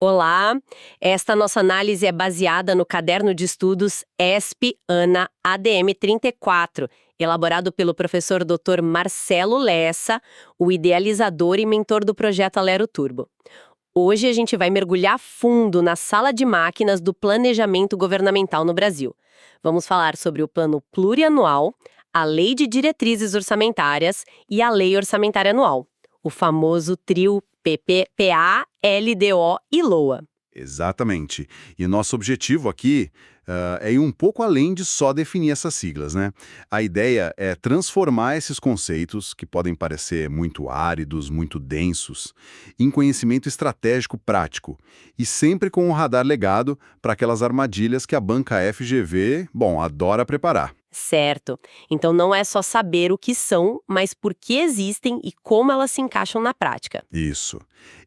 Olá, esta nossa análise é baseada no caderno de estudos ESP-ANA ADM 34, elaborado pelo professor Dr. Marcelo Lessa, o idealizador e mentor do projeto Alero Turbo. Hoje a gente vai mergulhar fundo na sala de máquinas do planejamento governamental no Brasil. Vamos falar sobre o plano plurianual, a lei de diretrizes orçamentárias e a lei orçamentária anual, o famoso trio PPA, LDO e LOA. Exatamente. E nosso objetivo aqui é ir um pouco além de só definir essas siglas, né? A ideia é transformar esses conceitos, que podem parecer muito áridos, muito densos, em conhecimento estratégico prático, e sempre com um radar legado para aquelas armadilhas que a banca FGV, bom, adora preparar. Certo. Então não é só saber o que são, mas por que existem e como elas se encaixam na prática. Isso.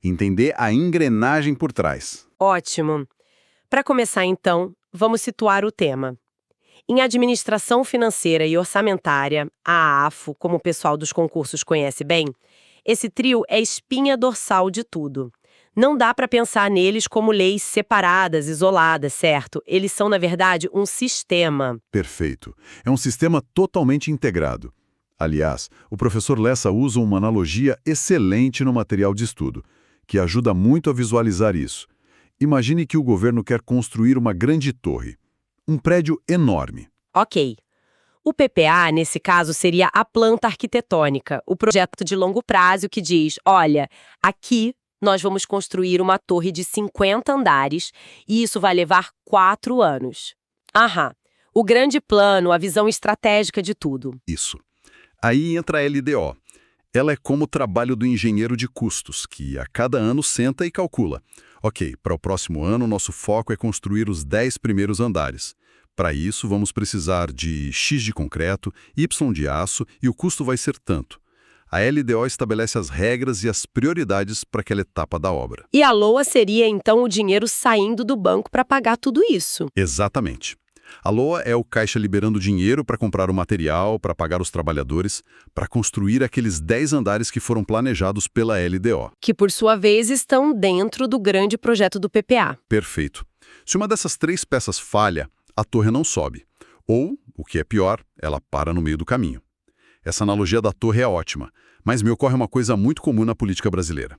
Entender a engrenagem por trás. Ótimo. Para começar, então, vamos situar o tema. Em administração financeira e orçamentária, a AAFO, como o pessoal dos concursos conhece bem, esse trio é espinha dorsal de tudo. Não dá para pensar neles como leis separadas, isoladas, certo? Eles são, na verdade, um sistema. Perfeito. É um sistema totalmente integrado. Aliás, o professor Lessa usa uma analogia excelente no material de estudo, que ajuda muito a visualizar isso. Imagine que o governo quer construir uma grande torre, um prédio enorme. Ok. O PPA, nesse caso, seria a planta arquitetônica, o projeto de longo prazo que diz, olha, aqui nós vamos construir uma torre de 50 andares e isso vai levar 4 anos. Aham. O grande plano, a visão estratégica de tudo. Isso. Aí entra a LDO. Ela é como o trabalho do engenheiro de custos, que a cada ano senta e calcula. Ok, para o próximo ano, nosso foco é construir os 10 primeiros andares. Para isso, vamos precisar de X de concreto, Y de aço e o custo vai ser tanto. A LDO estabelece as regras e as prioridades para aquela etapa da obra. E a LOA seria, então, o dinheiro saindo do banco para pagar tudo isso. Exatamente. A LOA é o caixa liberando dinheiro para comprar o material, para pagar os trabalhadores, para construir aqueles 10 andares que foram planejados pela LDO. Que, por sua vez, estão dentro do grande projeto do PPA. Perfeito. Se uma dessas 3 peças falha, a torre não sobe. Ou, o que é pior, ela para no meio do caminho. Essa analogia da torre é ótima, mas me ocorre uma coisa muito comum na política brasileira.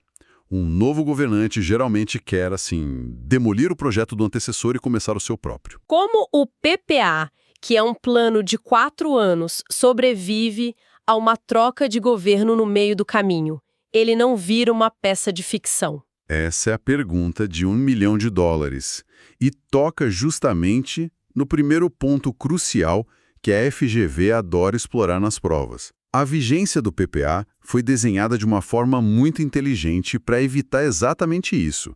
Um novo governante geralmente quer, assim, demolir o projeto do antecessor e começar o seu próprio. Como o PPA, que é um plano de 4 anos, sobrevive a uma troca de governo no meio do caminho? Ele não vira uma peça de ficção. Essa é a pergunta de $1 milhão. E toca justamente no primeiro ponto crucial que a FGV adora explorar nas provas. A vigência do PPA foi desenhada de uma forma muito inteligente para evitar exatamente isso.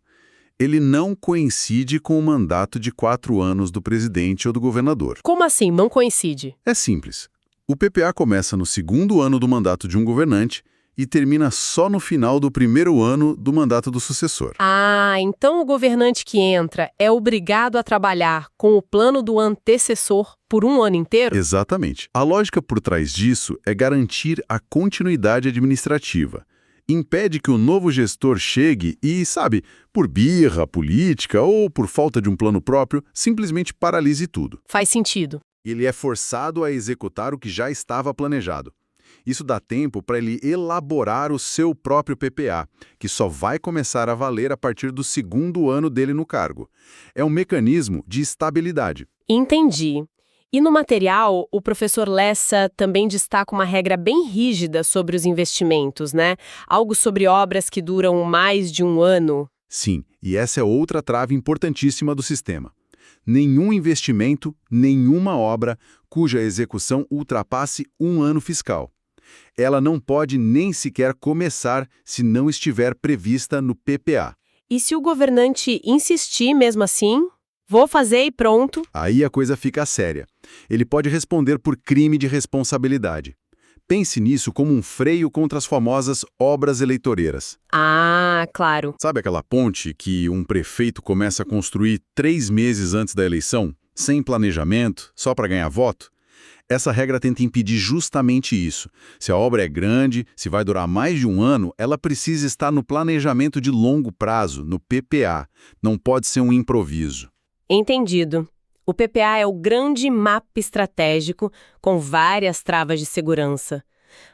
Ele não coincide com o mandato de 4 anos do presidente ou do governador. Como assim não coincide? É simples. O PPA começa no 2º ano do mandato de um governante e termina só no final do 1º ano do mandato do sucessor. Ah, então o governante que entra é obrigado a trabalhar com o plano do antecessor por um ano inteiro? Exatamente. A lógica por trás disso é garantir a continuidade administrativa. Impede que o novo gestor chegue e, sabe, por birra política ou por falta de um plano próprio, simplesmente paralise tudo. Faz sentido. Ele é forçado a executar o que já estava planejado. Isso dá tempo para ele elaborar o seu próprio PPA, que só vai começar a valer a partir do 2º ano dele no cargo. É um mecanismo de estabilidade. Entendi. E no material, o professor Lessa também destaca uma regra bem rígida sobre os investimentos, né? Algo sobre obras que duram mais de um ano. Sim, e essa é outra trave importantíssima do sistema. Nenhum investimento, nenhuma obra cuja execução ultrapasse um ano fiscal. Ela não pode nem sequer começar se não estiver prevista no PPA. E se o governante insistir mesmo assim? Vou fazer e pronto. Aí a coisa fica séria. Ele pode responder por crime de responsabilidade. Pense nisso como um freio contra as famosas obras eleitoreiras. Ah, claro. Sabe aquela ponte que um prefeito começa a construir 3 meses antes da eleição, sem planejamento, só para ganhar voto? Essa regra tenta impedir justamente isso. Se a obra é grande, se vai durar mais de um ano, ela precisa estar no planejamento de longo prazo, no PPA. Não pode ser um improviso. Entendido. O PPA é o grande mapa estratégico com várias travas de segurança.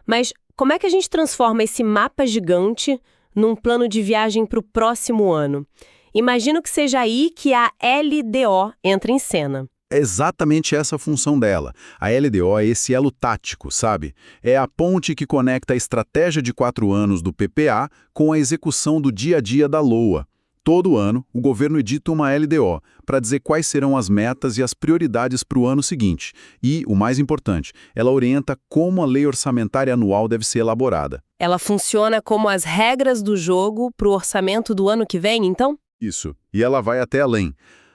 Mas como é que a gente transforma esse mapa gigante num plano de viagem para o próximo ano? Imagino que seja aí que a LDO entra em cena. É exatamente essa a função dela. A LDO é esse elo tático, sabe? É a ponte que conecta a estratégia de 4 anos do PPA com a execução do dia a dia da LOA. Todo ano, o governo edita uma LDO para dizer quais serão as metas e as prioridades para o ano seguinte. E, o mais importante, ela orienta como a lei orçamentária anual deve ser elaborada. Ela funciona como as regras do jogo para o orçamento do ano que vem, então? Isso. E ela vai até além.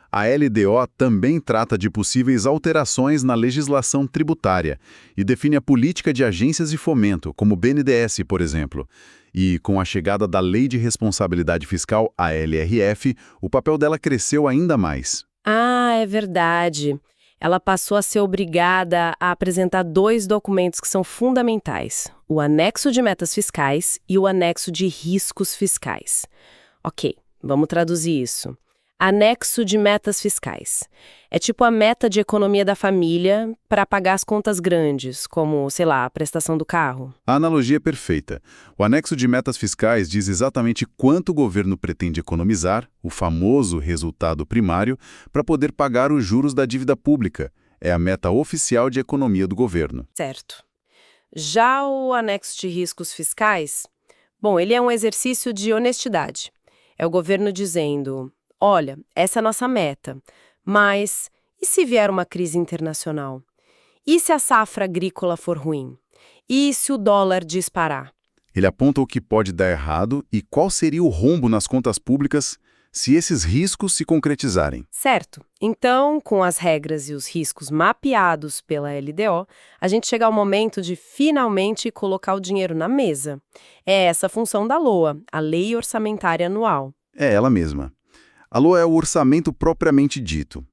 A LDO também trata de possíveis alterações na legislação tributária e define a política de agências de fomento, como o BNDES, por exemplo. E, com a chegada da Lei de Responsabilidade Fiscal, a LRF, o papel dela cresceu ainda mais. Ah, é verdade. Ela passou a ser obrigada a apresentar 2 documentos que são fundamentais: o anexo de metas fiscais e o anexo de riscos fiscais. Ok, vamos traduzir isso. Anexo de metas fiscais. É tipo a meta de economia da família para pagar as contas grandes, como, sei lá, a prestação do carro. A analogia é perfeita. O anexo de metas fiscais diz exatamente quanto o governo pretende economizar, o famoso resultado primário, para poder pagar os juros da dívida pública. É a meta oficial de economia do governo. Certo. Já o anexo de riscos fiscais, bom, ele é um exercício de honestidade. É o governo dizendo: olha, essa é a nossa meta, mas e se vier uma crise internacional? E se a safra agrícola for ruim? E se o dólar disparar? Ele aponta o que pode dar errado e qual seria o rombo nas contas públicas se esses riscos se concretizarem. Certo. Então, com as regras e os riscos mapeados pela LDO, a gente chega ao momento de finalmente colocar o dinheiro na mesa. É essa a função da LOA, a Lei Orçamentária Anual. É ela mesma. A LOA é o orçamento propriamente dito.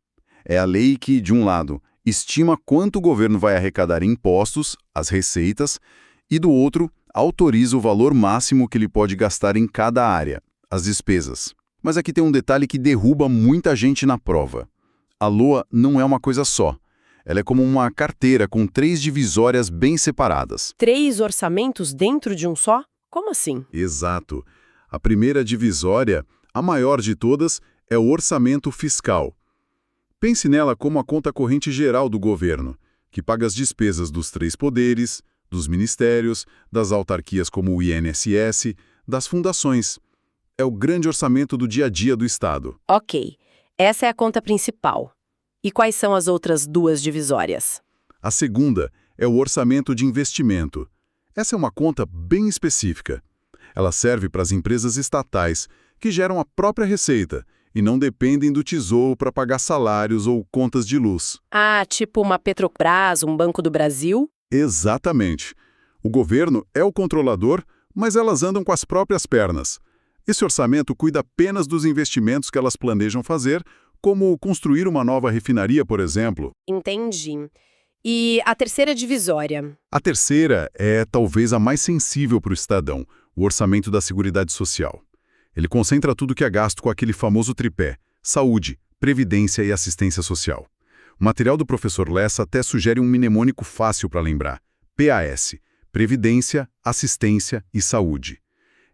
É a lei que, de um lado, estima quanto o governo vai arrecadar em impostos, as receitas, e do outro, autoriza o valor máximo que ele pode gastar em cada área, as despesas. Mas aqui tem um detalhe que derruba muita gente na prova. A LOA não é uma coisa só. Ela é como uma carteira com 3 divisórias bem separadas. 3 orçamentos dentro de um só? Como assim? Exato. A primeira divisória, a maior de todas, é o orçamento fiscal. Pense nela como a conta corrente geral do governo, que paga as despesas dos 3 poderes, dos ministérios, das autarquias como o INSS, das fundações. É o grande orçamento do dia a dia do Estado. Ok, essa é a conta principal. E quais são as outras 2 divisórias? A segunda é o orçamento de investimento. Essa é uma conta bem específica. Ela serve para as empresas estatais, que geram a própria receita e não dependem do Tesouro para pagar salários ou contas de luz. Ah, tipo uma Petrobras, um Banco do Brasil? Exatamente. O governo é o controlador, mas elas andam com as próprias pernas. Esse orçamento cuida apenas dos investimentos que elas planejam fazer, como construir uma nova refinaria, por exemplo. Entendi. E a terceira divisória? A terceira é talvez a mais sensível para o cidadão, o orçamento da Seguridade Social. Ele concentra tudo que é gasto com aquele famoso tripé: saúde, previdência e assistência social. O material do professor Lessa até sugere um mnemônico fácil para lembrar: PAS, Previdência, Assistência e Saúde.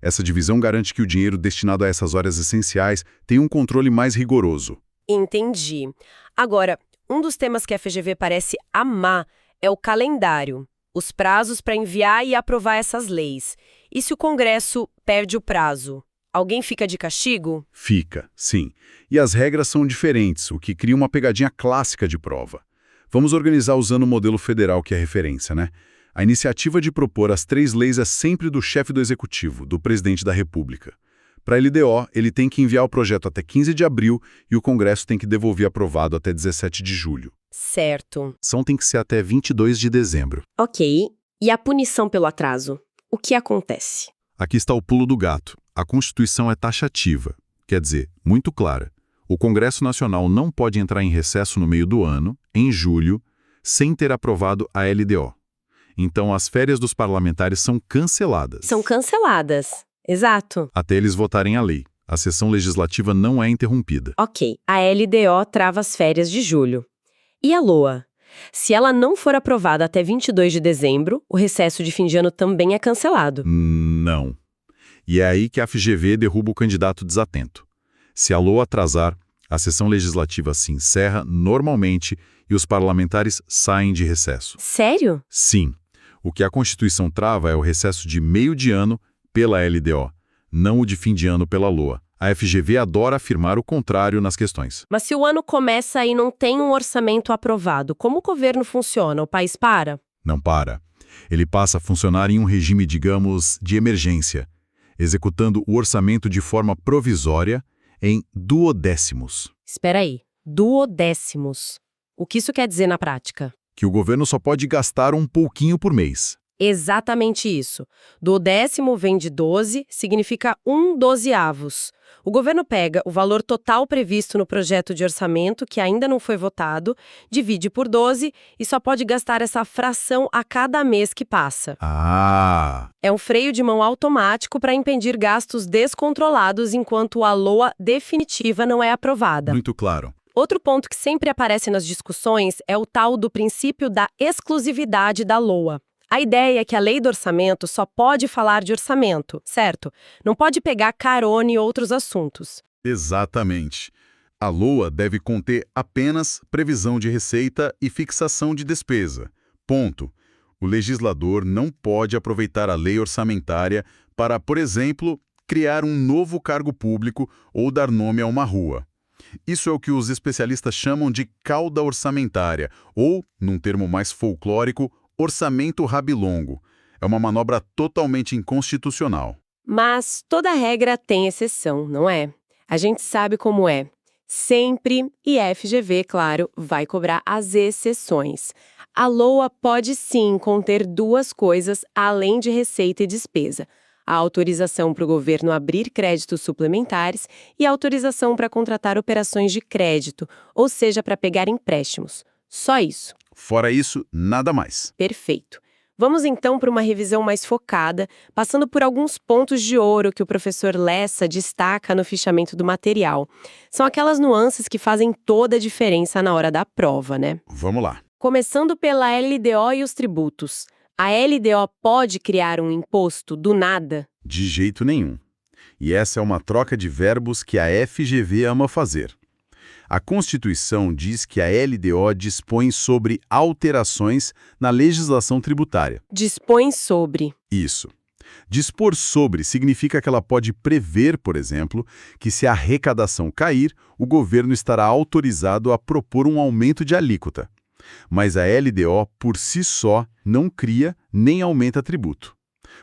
Essa divisão garante que o dinheiro destinado a essas áreas essenciais tenha um controle mais rigoroso. Entendi. Agora, um dos temas que a FGV parece amar é o calendário, os prazos para enviar e aprovar essas leis. E se o Congresso perde o prazo? Alguém fica de castigo? Fica, sim. E as regras são diferentes, o que cria uma pegadinha clássica de prova. Vamos organizar usando o modelo federal que é referência, né? A iniciativa de propor as 3 leis é sempre do chefe do executivo, do presidente da República. Para a LDO, ele tem que enviar o projeto até 15 de abril e o Congresso tem que devolver aprovado até 17 de julho. Certo. São tem que ser até 22 de dezembro. Ok. E a punição pelo atraso? O que acontece? Aqui está o pulo do gato. A Constituição é taxativa, quer dizer, muito clara. O Congresso Nacional não pode entrar em recesso no meio do ano, em julho, sem ter aprovado a LDO. Então, as férias dos parlamentares são canceladas. São canceladas. Exato. Até eles votarem a lei. A sessão legislativa não é interrompida. Ok, a LDO trava as férias de julho. E a LOA? Se ela não for aprovada até 22 de dezembro, o recesso de fim de ano também é cancelado. Não. E é aí que a FGV derruba o candidato desatento. Se a LOA atrasar, a sessão legislativa se encerra normalmente e os parlamentares saem de recesso. Sério? Sim. O que a Constituição trava é o recesso de meio de ano pela LDO, não o de fim de ano pela LOA. A FGV adora afirmar o contrário nas questões. Mas se o ano começa e não tem um orçamento aprovado, como o governo funciona? O país para? Não para. Ele passa a funcionar em um regime, digamos, de emergência, executando o orçamento de forma provisória em duodécimos. Espera aí, duodécimos. O que isso quer dizer na prática? Que o governo só pode gastar um pouquinho por mês. Exatamente isso. Duodécimo vem de 12, significa 1/12. O governo pega o valor total previsto no projeto de orçamento, que ainda não foi votado, divide por 12 e só pode gastar essa fração a cada mês que passa. Ah! É um freio de mão automático para impedir gastos descontrolados enquanto a LOA definitiva não é aprovada. Muito claro. Outro ponto que sempre aparece nas discussões é o tal do princípio da exclusividade da LOA. A ideia é que a lei do orçamento só pode falar de orçamento, certo? Não pode pegar carona em outros assuntos. Exatamente. A LOA deve conter apenas previsão de receita e fixação de despesa. Ponto. O legislador não pode aproveitar a lei orçamentária para, por exemplo, criar um novo cargo público ou dar nome a uma rua. Isso é o que os especialistas chamam de cauda orçamentária, ou, num termo mais folclórico, orçamento rabilongo. É uma manobra totalmente inconstitucional. Mas toda regra tem exceção, não é? A gente sabe como é. Sempre, e a FGV, claro, vai cobrar as exceções. A LOA pode sim conter duas coisas além de receita e despesa: a autorização para o governo abrir créditos suplementares e a autorização para contratar operações de crédito, ou seja, para pegar empréstimos. Só isso. Fora isso, nada mais. Perfeito. Vamos então para uma revisão mais focada, passando por alguns pontos de ouro que o professor Lessa destaca no fichamento do material. São aquelas nuances que fazem toda a diferença na hora da prova, né? Vamos lá. Começando pela LDO e os tributos. A LDO pode criar um imposto do nada? De jeito nenhum. E essa é uma troca de verbos que a FGV ama fazer. A Constituição diz que a LDO dispõe sobre alterações na legislação tributária. Dispõe sobre. Isso. Dispor sobre significa que ela pode prever, por exemplo, que se a arrecadação cair, o governo estará autorizado a propor um aumento de alíquota. Mas a LDO, por si só, não cria nem aumenta tributo.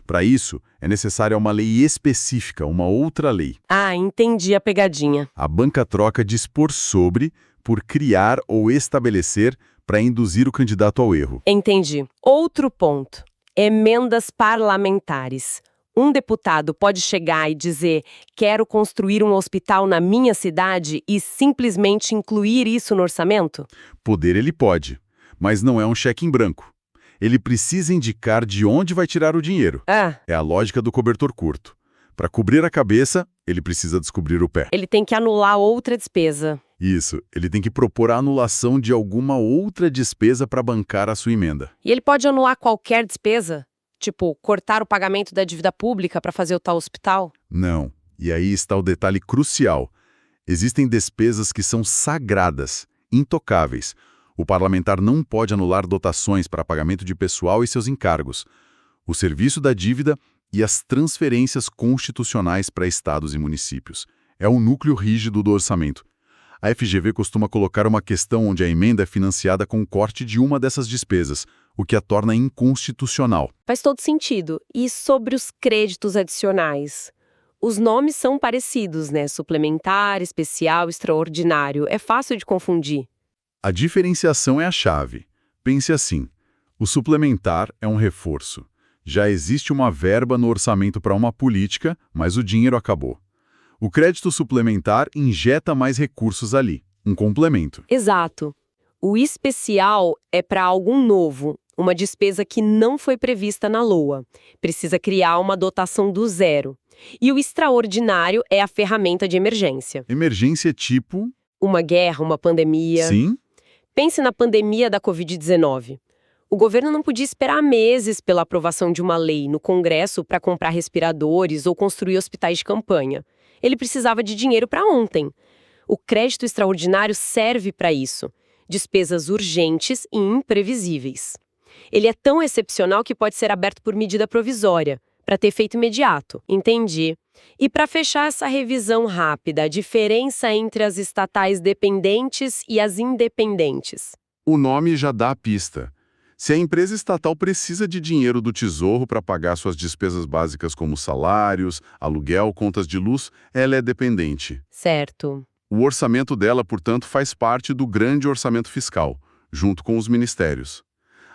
Para isso, é necessária uma lei específica, uma outra lei. Ah, entendi a pegadinha. A banca troca dispor sobre por criar ou estabelecer para induzir o candidato ao erro. Entendi. Outro ponto. Emendas parlamentares. Um deputado pode chegar e dizer: quero construir um hospital na minha cidade e simplesmente incluir isso no orçamento? Poder ele pode, mas não é um cheque em branco. Ele precisa indicar de onde vai tirar o dinheiro. É a lógica do cobertor curto. Para cobrir a cabeça, ele precisa descobrir o pé. Ele tem que anular outra despesa. Isso, ele tem que propor a anulação de alguma outra despesa para bancar a sua emenda. E ele pode anular qualquer despesa? Tipo, cortar o pagamento da dívida pública para fazer o tal hospital? Não. E aí está o detalhe crucial. Existem despesas que são sagradas, intocáveis. O parlamentar não pode anular dotações para pagamento de pessoal e seus encargos, o serviço da dívida e as transferências constitucionais para estados e municípios. É um núcleo rígido do orçamento. A FGV costuma colocar uma questão onde a emenda é financiada com o corte de uma dessas despesas, o que a torna inconstitucional. Faz todo sentido. E sobre os créditos adicionais? Os nomes são parecidos, né? Suplementar, especial, extraordinário. É fácil de confundir. A diferenciação é a chave. Pense assim, o suplementar é um reforço. Já existe uma verba no orçamento para uma política, mas o dinheiro acabou. O crédito suplementar injeta mais recursos ali, um complemento. Exato. O especial é para algo novo, uma despesa que não foi prevista na LOA. Precisa criar uma dotação do zero. E o extraordinário é a ferramenta de emergência. Emergência tipo... Uma guerra, uma pandemia. Sim? Pense na pandemia da Covid-19. O governo não podia esperar meses pela aprovação de uma lei no Congresso para comprar respiradores ou construir hospitais de campanha. Ele precisava de dinheiro para ontem. O crédito extraordinário serve para isso. Despesas urgentes e imprevisíveis. Ele é tão excepcional que pode ser aberto por medida provisória, para ter efeito imediato. Entendi. E para fechar essa revisão rápida, a diferença entre as estatais dependentes e as independentes. O nome já dá a pista. Se a empresa estatal precisa de dinheiro do Tesouro para pagar suas despesas básicas como salários, aluguel, contas de luz, ela é dependente. Certo. O orçamento dela, portanto, faz parte do grande orçamento fiscal, junto com os ministérios.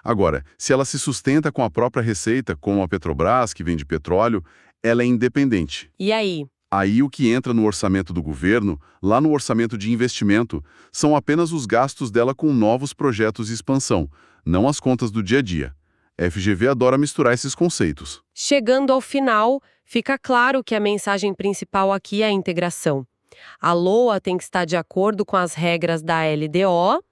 Agora, se ela se sustenta com a própria receita, como a Petrobras, que vende petróleo, ela é independente. E aí? Aí o que entra no orçamento do governo, lá no orçamento de investimento, são apenas os gastos dela com novos projetos de expansão, não as contas do dia a dia. A FGV adora misturar esses conceitos. Chegando ao final, fica claro que a mensagem principal aqui é a integração. A LOA tem que estar de acordo com as regras da LDO,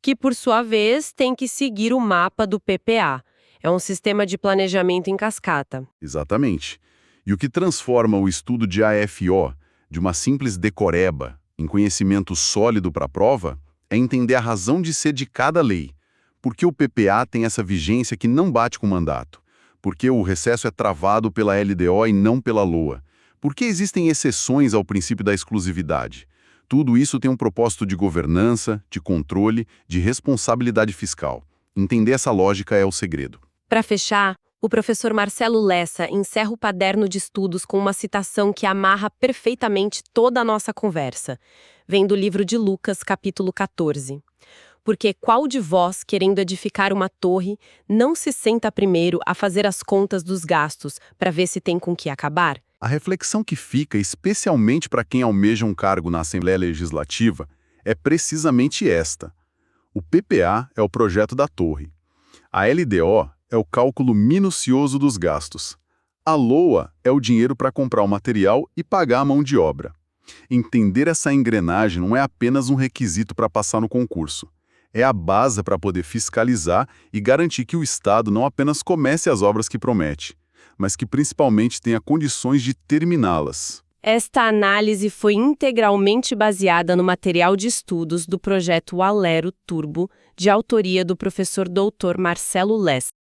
que, por sua vez, tem que seguir o mapa do PPA. É um sistema de planejamento em cascata. Exatamente. E o que transforma o estudo de AFO, de uma simples decoreba, em conhecimento sólido para a prova, é entender a razão de ser de cada lei. Por que o PPA tem essa vigência que não bate com o mandato? Por que o recesso é travado pela LDO e não pela LOA? Por que existem exceções ao princípio da exclusividade? Tudo isso tem um propósito de governança, de controle, de responsabilidade fiscal. Entender essa lógica é o segredo. Para fechar, o professor Marcelo Lessa encerra o caderno de estudos com uma citação que amarra perfeitamente toda a nossa conversa. Vem do livro de Lucas, capítulo 14. Porque qual de vós, querendo edificar uma torre, não se senta primeiro a fazer as contas dos gastos para ver se tem com que acabar? A reflexão que fica, especialmente para quem almeja um cargo na Assembleia Legislativa, é precisamente esta. O PPA é o projeto da torre. A LDO é o cálculo minucioso dos gastos. A LOA é o dinheiro para comprar o material e pagar a mão de obra. Entender essa engrenagem não é apenas um requisito para passar no concurso. É a base para poder fiscalizar e garantir que o Estado não apenas comece as obras que promete, mas que principalmente tenha condições de terminá-las. Esta análise foi integralmente baseada no material de estudos do projeto Alero Turbo, de autoria do professor Dr. Marcelo Lessa.